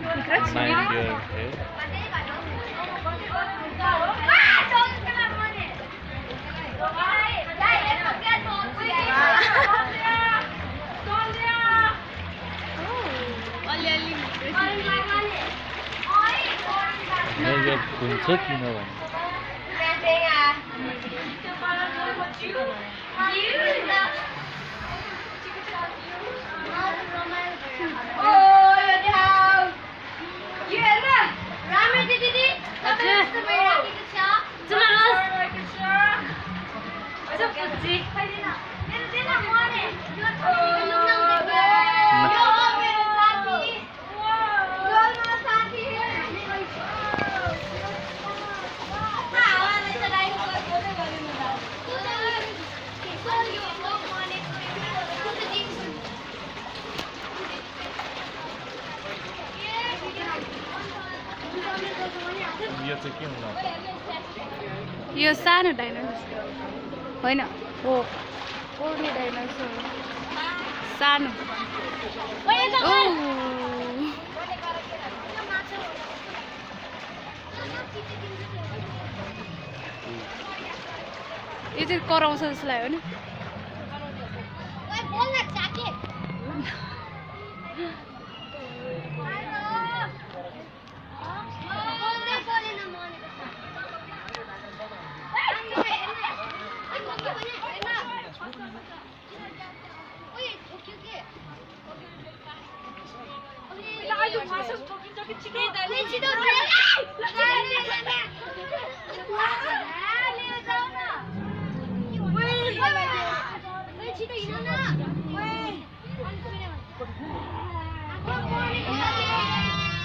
9 year है यो हुन्छ किन भने यो चाहिँ के हुन यो सानो डाइनोसर होइन हो उड्ने डाइनोसर सानो यो चाहिँ कराउँछ जस्तो लाग्यो नि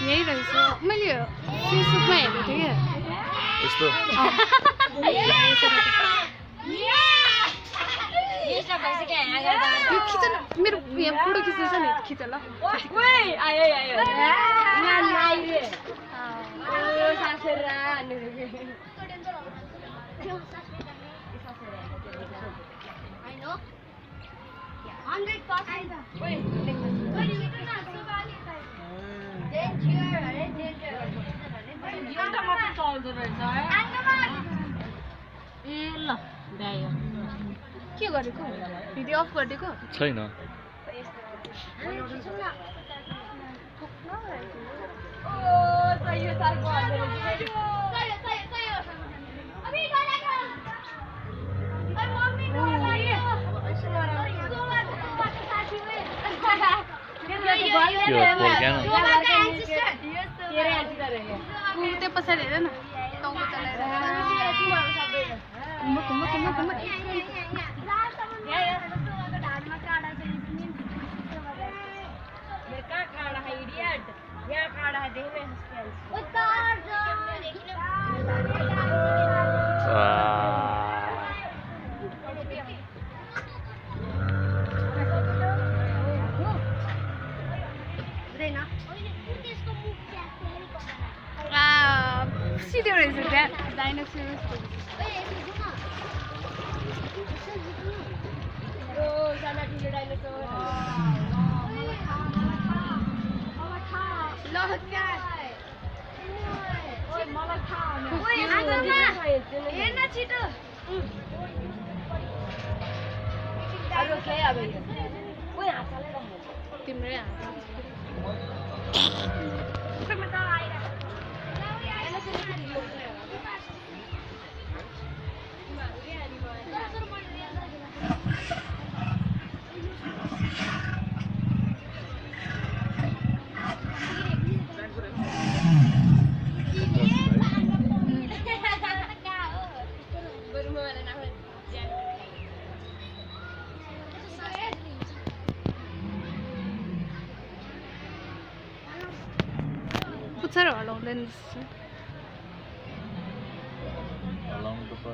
यही रहेछ मैले फेसबुकमा हेरेको थिएँ त्यस्तो यो खिच न मेरो यहाँ फोटो खिच्नु छ नि खिच ल के गरेको भिडियो अफ गरिदिएको छैन त्यो पछाडि हेर न टाउको चलाएर सिधै रहेछ त्यहाँ डाइनोसर तिम्रै पुच्छर हलाउँदैन हलाउनु त